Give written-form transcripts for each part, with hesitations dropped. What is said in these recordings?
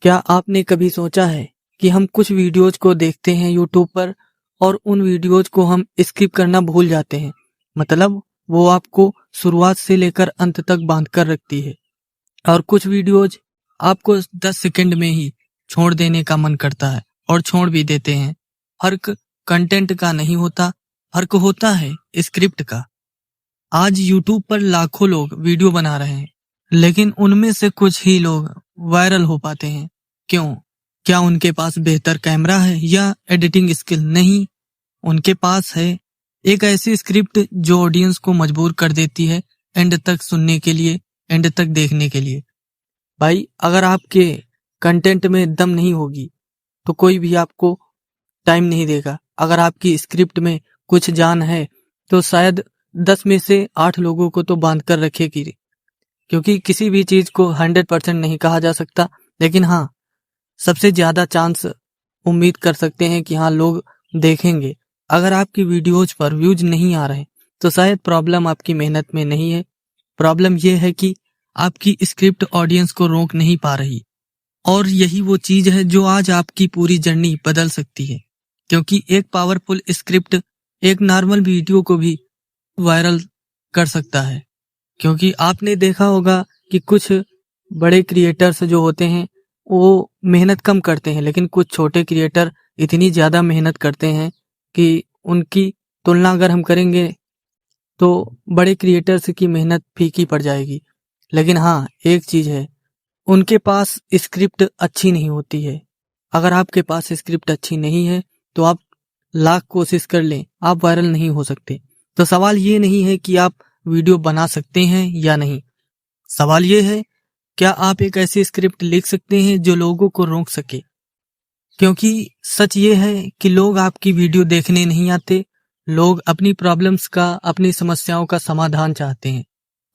क्या आपने कभी सोचा है कि हम कुछ वीडियोज को देखते हैं यूट्यूब पर और उन वीडियोज को हम स्किप करना भूल जाते हैं। मतलब वो आपको शुरुआत से लेकर अंत तक बांध कर रखती है। और कुछ वीडियोज आपको 10 सेकंड में ही छोड़ देने का मन करता है और छोड़ भी देते हैं। फर्क कंटेंट का नहीं होता, फर्क होता है स्क्रिप्ट का। आज यूट्यूब पर लाखों लोग वीडियो बना रहे हैं, लेकिन उनमें से कुछ ही लोग वायरल हो पाते हैं। क्यों? क्या उनके पास बेहतर कैमरा है या एडिटिंग स्किल? नहीं, उनके पास है एक ऐसी स्क्रिप्ट जो ऑडियंस को मजबूर कर देती है एंड तक सुनने के लिए, एंड तक देखने के लिए। भाई, अगर आपके कंटेंट में दम नहीं होगी तो कोई भी आपको टाइम नहीं देगा। अगर आपकी स्क्रिप्ट में कुछ जान है तो शायद 10 में से 8 लोगों को तो बांध कर रखेगी, क्योंकि किसी भी चीज को 100% नहीं कहा जा सकता, लेकिन हाँ, सबसे ज्यादा चांस उम्मीद कर सकते हैं कि हाँ, लोग देखेंगे। अगर आपकी वीडियोज पर व्यूज नहीं आ रहे तो शायद प्रॉब्लम आपकी मेहनत में नहीं है, प्रॉब्लम यह है कि आपकी स्क्रिप्ट ऑडियंस को रोक नहीं पा रही। और यही वो चीज है जो आज आपकी पूरी जर्नी बदल सकती है, क्योंकि एक पावरफुल स्क्रिप्ट एक नॉर्मल वीडियो को भी वायरल कर सकता है। क्योंकि आपने देखा होगा कि कुछ बड़े क्रिएटर्स जो होते हैं वो मेहनत कम करते हैं, लेकिन कुछ छोटे क्रिएटर इतनी ज्यादा मेहनत करते हैं कि उनकी तुलना अगर हम करेंगे तो बड़े क्रिएटर्स की मेहनत फीकी पड़ जाएगी। लेकिन हाँ, एक चीज है, उनके पास स्क्रिप्ट अच्छी नहीं होती है। अगर आपके पास स्क्रिप्ट अच्छी नहीं है तो आप लाख कोशिश कर लें, आप वायरल नहीं हो सकते। तो सवाल ये नहीं है कि आप वीडियो बना सकते हैं या नहीं, सवाल ये है क्या आप एक ऐसी स्क्रिप्ट लिख सकते हैं जो लोगों को रोक सके। क्योंकि सच ये है कि लोग आपकी वीडियो देखने नहीं आते, लोग अपनी प्रॉब्लम्स का, अपनी समस्याओं का समाधान चाहते हैं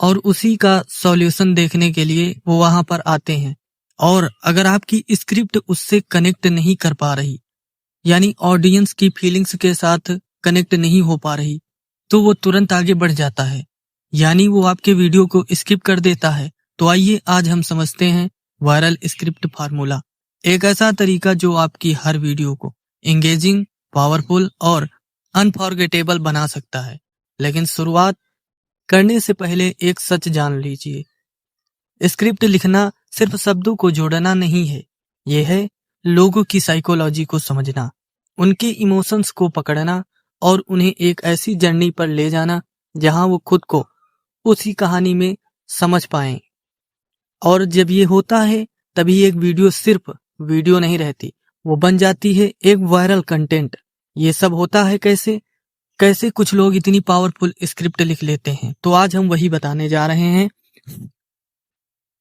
और उसी का सॉल्यूशन देखने के लिए वो वहां पर आते हैं। और अगर आपकी स्क्रिप्ट उससे कनेक्ट नहीं कर पा रही, यानी ऑडियंस की फीलिंग्स के साथ कनेक्ट नहीं हो पा रही, तो वो तुरंत आगे बढ़ जाता है, यानी वो आपके वीडियो को स्किप कर देता है। तो आइए आज हम समझते हैं वायरल स्क्रिप्ट फार्मूला, एक ऐसा तरीका जो आपकी हर वीडियो को एंगेजिंग, पावरफुल और अनफॉरगेटेबल बना सकता है। लेकिन शुरुआत करने से पहले एक सच जान लीजिए, स्क्रिप्ट लिखना सिर्फ शब्दों को जोड़ना नहीं है, यह है लोगों की साइकोलॉजी को समझना, उनके इमोशंस को पकड़ना और उन्हें एक ऐसी जर्नी पर ले जाना जहां वो खुद को उसी कहानी में समझ पाएं। और जब ये होता है तभी एक वीडियो सिर्फ वीडियो नहीं रहती, वो बन जाती है एक वायरल कंटेंट। ये सब होता है कैसे कैसे कुछ लोग इतनी पावरफुल स्क्रिप्ट लिख लेते हैं, तो आज हम वही बताने जा रहे हैं।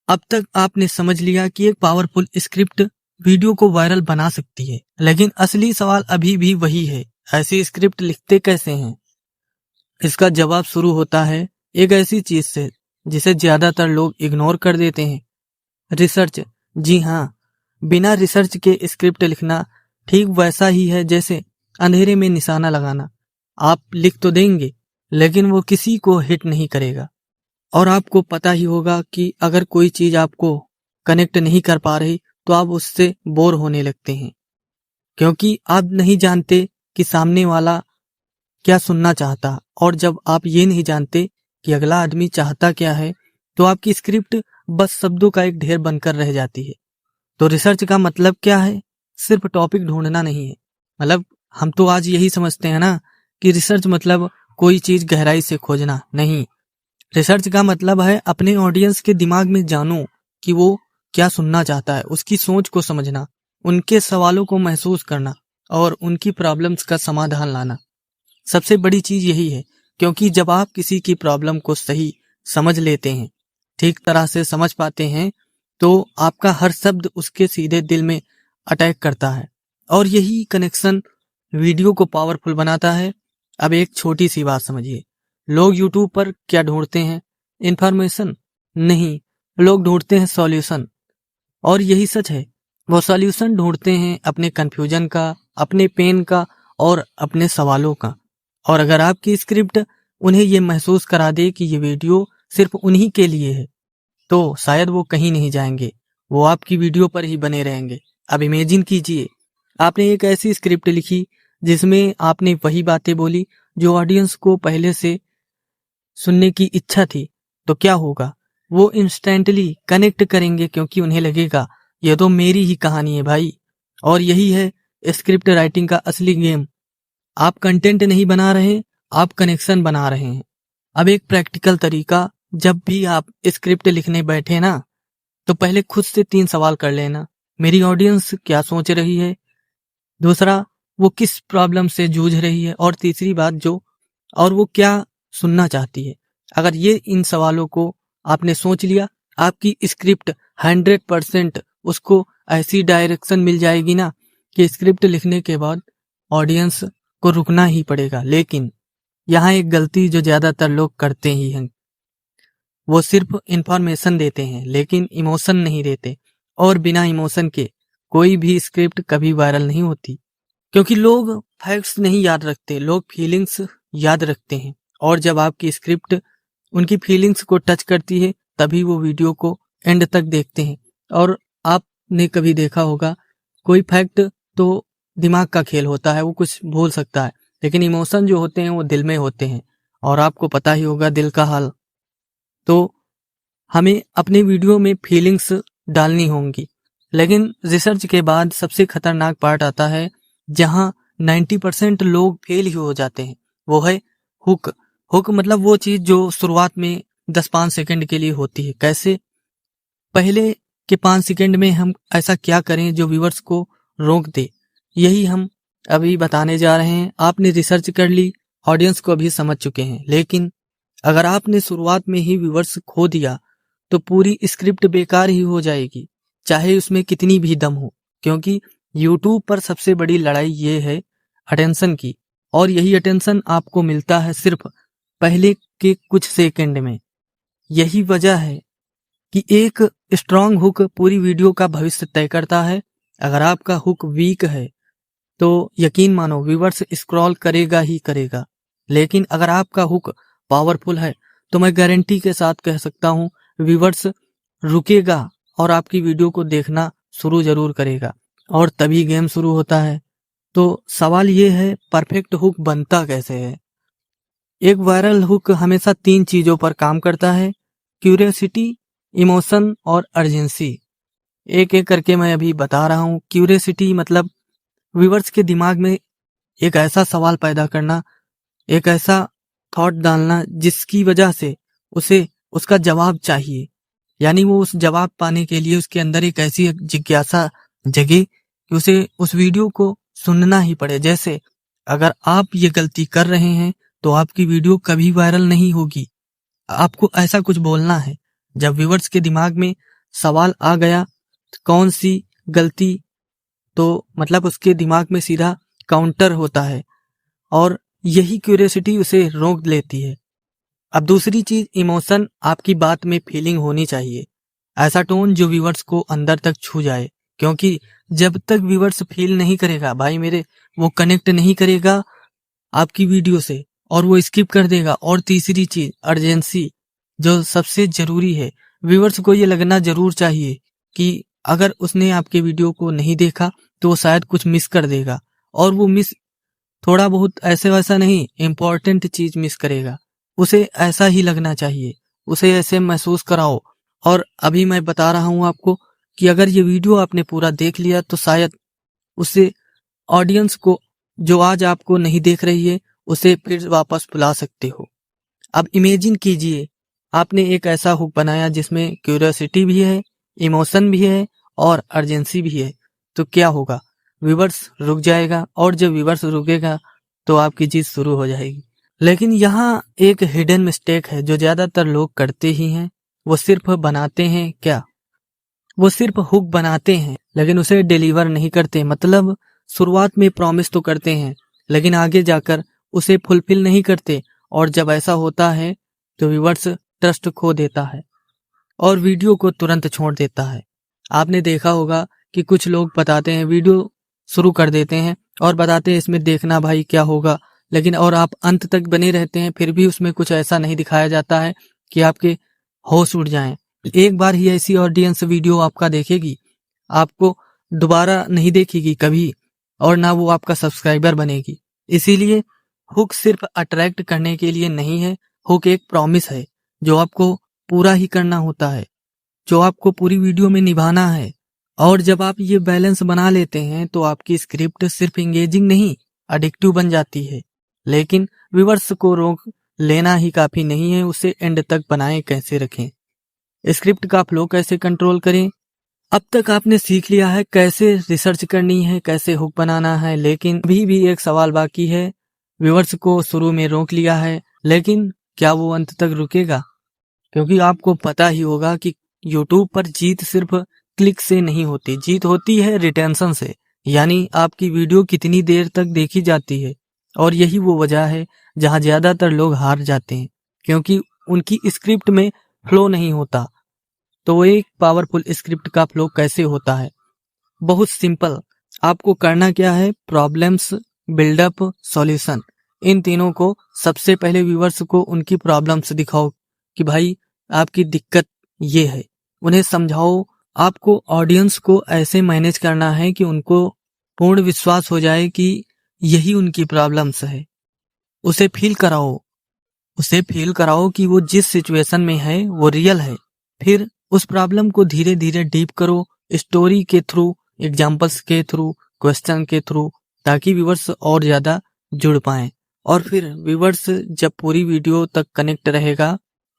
अब तक आपने समझ लिया कि एक पावरफुल स्क्रिप्ट वीडियो को वायरल बना सकती है, लेकिन असली सवाल अभी भी वही है, ऐसी स्क्रिप्ट लिखते कैसे हैं? इसका जवाब शुरू होता है एक ऐसी चीज से जिसे ज्यादातर लोग इग्नोर कर देते हैं, रिसर्च। जी हाँ, बिना रिसर्च के स्क्रिप्ट लिखना ठीक वैसा ही है जैसे अंधेरे में निशाना लगाना। आप लिख तो देंगे लेकिन वो किसी को हिट नहीं करेगा। और आपको पता ही होगा कि अगर कोई चीज आपको कनेक्ट नहीं कर पा रही तो आप उससे बोर होने लगते हैं, क्योंकि आप नहीं जानते कि सामने वाला क्या सुनना चाहता। और जब आप ये नहीं जानते कि अगला आदमी चाहता क्या है, तो आपकी स्क्रिप्ट बस शब्दों का एक ढेर बनकर रह जाती है। तो रिसर्च का मतलब क्या है? सिर्फ टॉपिक ढूंढना नहीं है। मतलब हम तो आज यही समझते हैं ना कि रिसर्च मतलब कोई चीज गहराई से खोजना। नहीं, रिसर्च का मतलब है अपने ऑडियंस के दिमाग में जानो कि वो क्या सुनना चाहता है, उसकी सोच को समझना, उनके सवालों को महसूस करना और उनकी प्रॉब्लम्स का समाधान लाना। सबसे बड़ी चीज यही है, क्योंकि जब आप किसी की प्रॉब्लम को सही समझ लेते हैं, ठीक तरह से समझ पाते हैं, तो आपका हर शब्द उसके सीधे दिल में अटैक करता है और यही कनेक्शन वीडियो को पावरफुल बनाता है। अब एक छोटी सी बात समझिए, लोग यूट्यूब पर क्या ढूंढते हैं? इंफॉर्मेशन नहीं, लोग ढूंढते हैं सॉल्यूशन। और यही सच है, वो सॉल्यूशन ढूंढते हैं अपने कंफ्यूजन का, अपने पेन का और अपने सवालों का। और अगर आपकी स्क्रिप्ट उन्हें ये महसूस करा दे कि ये वीडियो सिर्फ उन्हीं के लिए है, तो शायद वो कहीं नहीं जाएंगे, वो आपकी वीडियो पर ही बने रहेंगे। अब इमेजिन कीजिए, आपने एक ऐसी स्क्रिप्ट लिखी जिसमें आपने वही बातें बोली जो ऑडियंस को पहले से सुनने की इच्छा थी, तो क्या होगा? वो इंस्टेंटली कनेक्ट करेंगे क्योंकि उन्हें लगेगा ये तो मेरी ही कहानी है भाई। और यही है स्क्रिप्ट राइटिंग का असली गेम। आप कंटेंट नहीं बना रहे, आप कनेक्शन बना रहे हैं। अब एक प्रैक्टिकल तरीका, जब भी आप स्क्रिप्ट लिखने बैठे ना, तो पहले खुद से 3 सवाल कर लेना। मेरी ऑडियंस क्या सोच रही है, दूसरा वो किस प्रॉब्लम से जूझ रही है, और तीसरी बात और वो क्या सुनना चाहती है। अगर ये इन सवालों को आपने सोच लिया, आपकी स्क्रिप्ट 100% उसको ऐसी डायरेक्शन मिल जाएगी ना कि स्क्रिप्ट लिखने के बाद ऑडियंस को रुकना ही पड़ेगा। लेकिन यहाँ एक गलती जो ज्यादातर लोग करते ही हैं, वो सिर्फ इंफॉर्मेशन देते हैं लेकिन इमोशन नहीं देते। और बिना इमोशन के कोई भी स्क्रिप्ट कभी वायरल नहीं होती, क्योंकि लोग फैक्ट्स नहीं याद रखते, लोग फीलिंग्स याद रखते हैं। और जब आपकी स्क्रिप्ट उनकी फीलिंग्स को टच करती है, तभी वो वीडियो को एंड तक देखते हैं। और आपने कभी देखा होगा, कोई फैक्ट तो दिमाग का खेल होता है, वो कुछ भूल सकता है, लेकिन इमोशन जो होते हैं वो दिल में होते हैं, और आपको पता ही होगा दिल का हाल। तो हमें अपने वीडियो में फीलिंग्स डालनी होंगी। लेकिन रिसर्च के बाद सबसे खतरनाक पार्ट आता है, जहां 90% लोग फेल ही हो जाते हैं। वो है हुक। हुक मतलब वो चीज जो शुरुआत में 10-5 सेकंड के लिए होती है। कैसे? पहले के 5 सेकंड में हम ऐसा क्या करें जो व्यूअर्स को रोक दे, यही हम अभी बताने जा रहे हैं। आपने रिसर्च कर ली, ऑडियंस को अभी समझ चुके हैं, लेकिन अगर आपने शुरुआत में ही व्यूअर्स खो दिया तो पूरी स्क्रिप्ट बेकार ही हो जाएगी, चाहे उसमें कितनी भी दम हो। क्योंकि यूट्यूब पर सबसे बड़ी लड़ाई ये है अटेंशन की, और यही अटेंशन आपको मिलता है सिर्फ पहले के कुछ सेकंड में। यही वजह है कि एक स्ट्रॉन्ग हुक पूरी वीडियो का भविष्य तय करता है। अगर आपका हुक वीक है तो यकीन मानो व्यूअर्स स्क्रॉल करेगा ही करेगा, लेकिन अगर आपका हुक पावरफुल है तो मैं गारंटी के साथ कह सकता हूँ व्यूअर्स रुकेगा और आपकी वीडियो को देखना शुरू जरूर करेगा, और तभी गेम शुरू होता है। तो सवाल ये है, परफेक्ट हुक बनता कैसे है? एक वायरल हुक हमेशा 3 चीजों पर काम करता है: क्यूरियोसिटी, इमोशन और अर्जेंसी। एक एक करके मैं अभी बता रहा हूँ। क्यूरियोसिटी मतलब व्यूअर्स के दिमाग में एक ऐसा सवाल पैदा करना, एक ऐसा थॉट डालना जिसकी वजह से उसे उसका जवाब चाहिए। यानी वो उस जवाब पाने के लिए उसके अंदर एक ऐसी जिज्ञासा जगे कि उसे उस वीडियो को सुनना ही पड़े। जैसे अगर आप ये गलती कर रहे हैं तो आपकी वीडियो कभी वायरल नहीं होगी। आपको ऐसा कुछ बोलना है। जब व्यूअर्स के दिमाग में सवाल आ गया कौन सी गलती, तो मतलब उसके दिमाग में सीधा काउंटर होता है, और यही क्यूरियोसिटी उसे रोक लेती है। अब दूसरी चीज, इमोशन। आपकी बात में फीलिंग होनी चाहिए, ऐसा टोन जो व्यूअर्स को अंदर तक छू जाए। क्योंकि जब तक व्यूअर्स फील नहीं करेगा भाई मेरे, वो कनेक्ट नहीं करेगा आपकी वीडियो से, और वो स्किप कर देगा। और तीसरी चीज, अर्जेंसी, जो सबसे जरूरी है। व्यूअर्स को ये लगना जरूर चाहिए कि अगर उसने आपके वीडियो को नहीं देखा तो वो शायद कुछ मिस कर देगा, और वो मिस थोड़ा बहुत ऐसे वैसा नहीं, इम्पोर्टेंट चीज मिस करेगा। उसे ऐसा ही लगना चाहिए, उसे ऐसे महसूस कराओ। और अभी मैं बता रहा हूं आपको कि अगर ये वीडियो आपने पूरा देख लिया तो शायद उसे ऑडियंस को जो आज आपको नहीं देख रही है उसे फिर वापस बुला सकते हो। अब इमेजिन कीजिए, आपने एक ऐसा हुक बनाया जिसमें क्यूरियोसिटी भी है, इमोशन भी है और अर्जेंसी भी है। तो क्या होगा? व्यूअर्स रुक जाएगा, और जब व्यूअर्स रुकेगा तो आपकी चीज शुरू हो जाएगी। लेकिन यहाँ एक हिडन मिस्टेक है जो ज्यादातर लोग करते ही हैं। वो सिर्फ बनाते हैं क्या? वो सिर्फ हुक बनाते हैं लेकिन उसे डिलीवर नहीं करते। मतलब शुरुआत में प्रॉमिस तो करते हैं लेकिन आगे जाकर उसे फुलफिल नहीं करते, और जब ऐसा होता है तो व्यूअर्स ट्रस्ट खो देता है और वीडियो को तुरंत छोड़ देता है। आपने देखा होगा कि कुछ लोग बताते हैं, वीडियो शुरू कर देते हैं और बताते हैं इसमें देखना भाई क्या होगा, लेकिन और आप अंत तक बने रहते हैं, फिर भी उसमें कुछ ऐसा नहीं दिखाया जाता है कि आपके होश उड़ जाएं। एक बार ही ऐसी ऑडियंस वीडियो आपका देखेगी, आपको दोबारा नहीं देखेगी कभी, और ना वो आपका सब्सक्राइबर बनेगी। इसीलिए हुक सिर्फ अट्रैक्ट करने के लिए नहीं है, हुक एक प्रॉमिस है जो आपको पूरा ही करना होता है, जो आपको पूरी वीडियो में निभाना है। और जब आप ये बैलेंस बना लेते हैं तो आपकी स्क्रिप्ट सिर्फ इंगेजिंग नहीं, एडिक्टिव बन जाती है। लेकिन व्यूअर्स को रोक लेना ही काफी नहीं है, उसे एंड तक बनाए कैसे रखें, स्क्रिप्ट का फ्लो कैसे कंट्रोल करें। अब तक आपने सीख लिया है कैसे रिसर्च करनी है, कैसे हुक बनाना है, लेकिन अभी भी एक सवाल बाकी है। व्यूअर्स को शुरू में रोक लिया है, लेकिन क्या वो अंत तक रुकेगा? क्योंकि आपको पता ही होगा कि यूट्यूब पर जीत सिर्फ क्लिक से नहीं होती, जीत होती है रिटेंशन से, यानी आपकी वीडियो कितनी देर तक देखी जाती है। और यही वो वजह है जहां ज्यादातर लोग हार जाते हैं, क्योंकि उनकी स्क्रिप्ट में फ्लो नहीं होता। तो एक पावरफुल स्क्रिप्ट का फ्लो कैसे होता है? बहुत सिंपल। आपको करना क्या है? प्रॉब्लम्स, बिल्डअप, सॉल्यूशन, इन तीनों को सबसे पहले व्यूअर्स को उनकी प्रॉब्लम्स दिखाओ कि भाई आपकी दिक्कत ये है, उन्हें समझाओ। आपको ऑडियंस को ऐसे मैनेज करना है कि उनको पूर्ण विश्वास हो जाए कि यही उनकी प्रॉब्लम्स है। उसे फील कराओ कि वो जिस सिचुएशन में है वो रियल है। फिर उस प्रॉब्लम को धीरे धीरे डीप करो, स्टोरी के थ्रू, एग्जाम्पल्स के थ्रू, क्वेश्चन के थ्रू, ताकि व्यूअर्स और ज्यादा जुड़ पाएं। और फिर व्यूअर्स जब पूरी वीडियो तक कनेक्ट रहेगा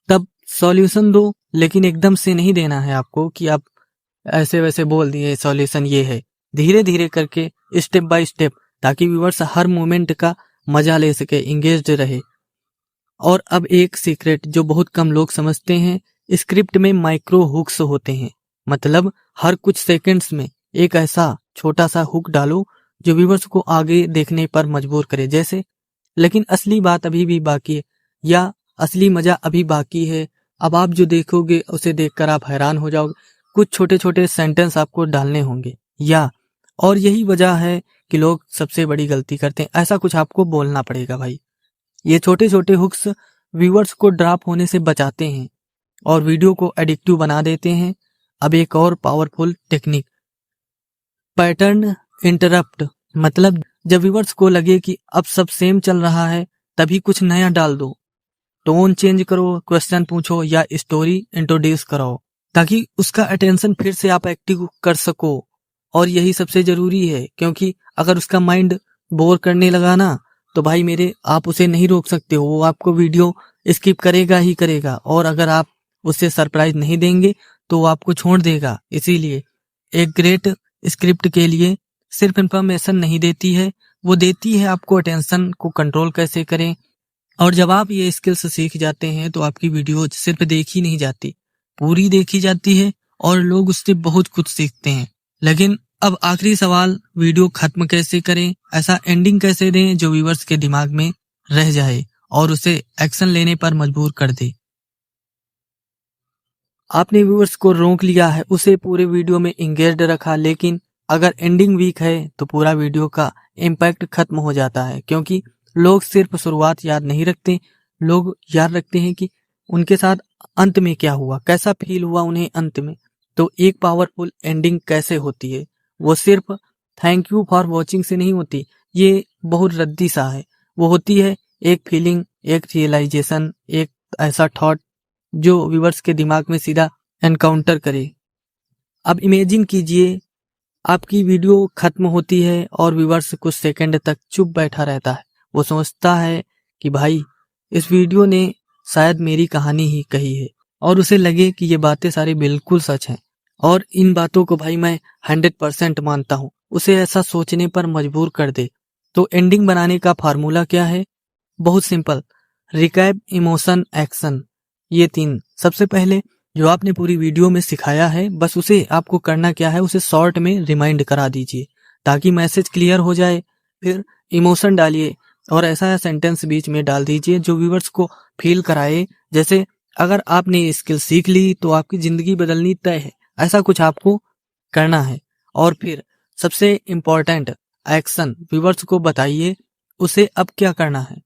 तब सॉल्यूशन दो, लेकिन एकदम से नहीं देना है आपको कि आप ऐसे वैसे बोल दिए सॉल्यूशन ये है। धीरे धीरे करके, स्टेप बाय स्टेप, ताकि व्यूअर्स हर मोमेंट का मजा ले सके, इंगेज्ड रहे। और अब एक सीक्रेट जो बहुत कम लोग समझते हैं, स्क्रिप्ट में माइक्रो हुक्स होते हैं। मतलब हर कुछ सेकंड्स में एक ऐसा छोटा सा हुक डालो जो व्यूअर्स को आगे देखने पर मजबूर करे। जैसे, लेकिन असली बात अभी भी बाकी है, या असली मजा अभी बाकी है, अब आप जो देखोगे उसे देखकर आप हैरान हो जाओगे। कुछ छोटे छोटे सेंटेंस आपको डालने होंगे, या और यही वजह है कि लोग सबसे बड़ी गलती करते हैं। ऐसा कुछ आपको बोलना पड़ेगा भाई। ये छोटे छोटे हुक्स व्यूअर्स को ड्रॉप होने से बचाते हैं और वीडियो को एडिक्टिव बना देते हैं। अब एक और पावरफुल टेक्निक, पैटर्न इंटरप्ट। मतलब जब व्यूअर्स को लगे कि अब सब सेम चल रहा है, तभी कुछ नया डाल दो। टोन चेंज करो, क्वेश्चन पूछो या स्टोरी इंट्रोड्यूस कराओ, ताकि उसका अटेंशन फिर से आप एक्टिव कर सको। और यही सबसे जरूरी है, क्योंकि अगर उसका माइंड बोर करने लगा ना, तो भाई मेरे, आप उसे नहीं रोक सकते हो, वो आपको वीडियो स्किप करेगा ही करेगा। और अगर आप उसे सरप्राइज नहीं देंगे तो वो आपको छोड़ देगा। इसीलिए एक ग्रेट स्क्रिप्ट के लिए सिर्फ इंफॉर्मेशन नहीं देती है, वो देती है आपको अटेंशन को कंट्रोल कैसे करें। और जब आप ये स्किल्स सीख जाते हैं तो आपकी वीडियो सिर्फ देखी नहीं जाती, पूरी देखी जाती है और लोग उससे बहुत कुछ सीखते हैं। लेकिन अब आखिरी सवाल, वीडियो खत्म कैसे करें? ऐसा एंडिंग कैसे दें जो व्यूअर्स के दिमाग में रह जाए और उसे एक्शन लेने पर मजबूर कर दे? आपने व्यूअर्स को रोक लिया है, उसे पूरे वीडियो में इंगेज्ड रखा, लेकिन अगर एंडिंग वीक है तो पूरा वीडियो का इम्पैक्ट खत्म हो जाता है। क्योंकि लोग सिर्फ शुरुआत याद नहीं रखते, लोग याद रखते हैं कि उनके साथ अंत में क्या हुआ, कैसा फील हुआ उन्हें अंत में। तो एक पावरफुल एंडिंग कैसे होती है? वो सिर्फ थैंक यू फॉर वॉचिंग से नहीं होती, ये बहुत रद्दी सा है। वो होती है एक फीलिंग, एक रियलाइजेशन, एक ऐसा थॉट जो व्यूअर्स के दिमाग में सीधा एनकाउंटर करे। अब इमेजिन कीजिए, आपकी वीडियो खत्म होती है और व्यूअर्स कुछ सेकंड तक चुप बैठा रहता है। वो सोचता है कि भाई इस वीडियो ने शायद मेरी कहानी ही कही है, और उसे लगे कि ये बातें सारी बिल्कुल सच हैं और इन बातों को भाई मैं 100% मानता हूँ। उसे ऐसा सोचने पर मजबूर कर दे। तो एंडिंग बनाने का फार्मूला क्या है? बहुत सिंपल, रिकैप, इमोशन, एक्शन, ये तीन। सबसे पहले जो आपने पूरी वीडियो में सिखाया है, बस उसे आपको करना क्या है, उसे शॉर्ट में रिमाइंड करा दीजिए ताकि मैसेज क्लियर हो जाए। फिर इमोशन डालिए और ऐसा सेंटेंस बीच में डाल दीजिए जो व्यूअर्स को फील कराए, जैसे अगर आपने ये स्किल सीख ली तो आपकी जिंदगी बदलनी तय है। ऐसा कुछ आपको करना है। और फिर सबसे इम्पोर्टेंट, एक्शन। व्यूअर्स को बताइए उसे अब क्या करना है,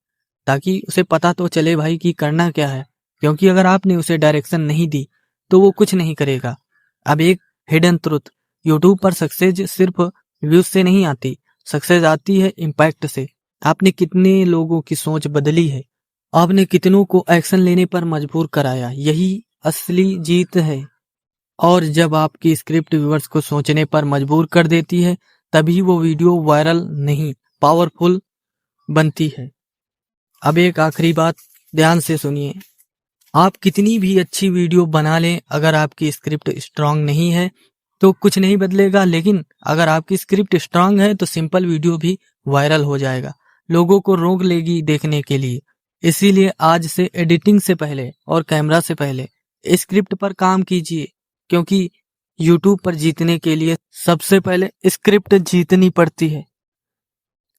ताकि उसे पता तो चले भाई कि करना क्या है। क्योंकि अगर आपने उसे डायरेक्शन नहीं दी तो वो कुछ नहीं करेगा। अब एक हिडन ट्रुथ, यूट्यूब पर सक्सेस सिर्फ व्यूज से नहीं आती, सक्सेस आती है इम्पैक्ट से। आपने कितने लोगों की सोच बदली है, आपने कितनों को एक्शन लेने पर मजबूर कराया, यही असली जीत है। और जब आपकी स्क्रिप्ट व्यूअर्स को सोचने पर मजबूर कर देती है, तभी वो वीडियो वायरल नहीं पावरफुल बनती है। अब एक आखिरी बात ध्यान से सुनिए, आप कितनी भी अच्छी वीडियो बना लें, अगर आपकी स्क्रिप्ट स्ट्रांग नहीं है तो कुछ नहीं बदलेगा। लेकिन अगर आपकी स्क्रिप्ट स्ट्रांग है तो सिंपल वीडियो भी वायरल हो जाएगा, लोगों को रोक लेगी देखने के लिए। इसीलिए आज से एडिटिंग से पहले और कैमरा से पहले स्क्रिप्ट पर काम कीजिए, क्योंकि यूट्यूब पर जीतने के लिए सबसे पहले स्क्रिप्ट जीतनी पड़ती है।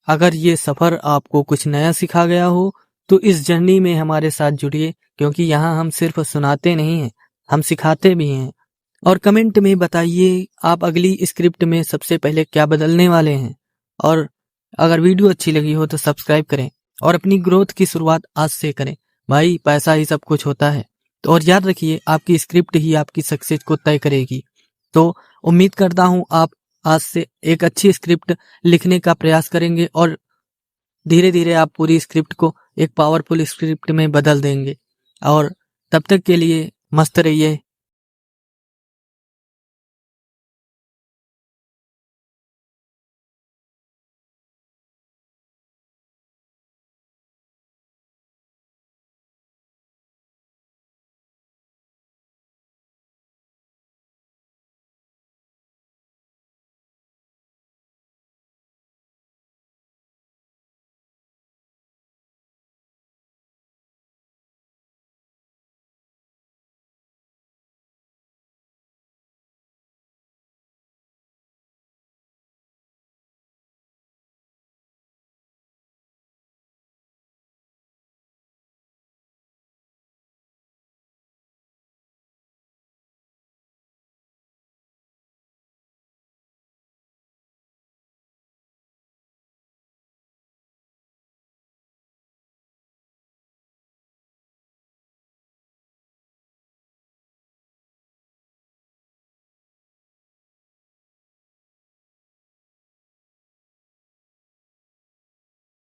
अगर ये सफर आपको कुछ नया सिखा गया हो तो इस जर्नी में हमारे साथ जुड़िए, क्योंकि यहाँ हम सिर्फ सुनाते नहीं हैं, हम सिखाते भी हैं। और कमेंट में बताइए आप अगली स्क्रिप्ट में सबसे पहले क्या बदलने वाले हैं। और अगर वीडियो अच्छी लगी हो तो सब्सक्राइब करें और अपनी ग्रोथ की शुरुआत आज से करें। भाई पैसा ही सब कुछ होता है। तो और याद रखिए, आपकी स्क्रिप्ट ही आपकी सक्सेस को तय करेगी। तो उम्मीद करता हूँ आप आज से एक अच्छी स्क्रिप्ट लिखने का प्रयास करेंगे और धीरे धीरे आप पूरी स्क्रिप्ट को एक पावरफुल स्क्रिप्ट में बदल देंगे। और तब तक के लिए मस्त रहिए,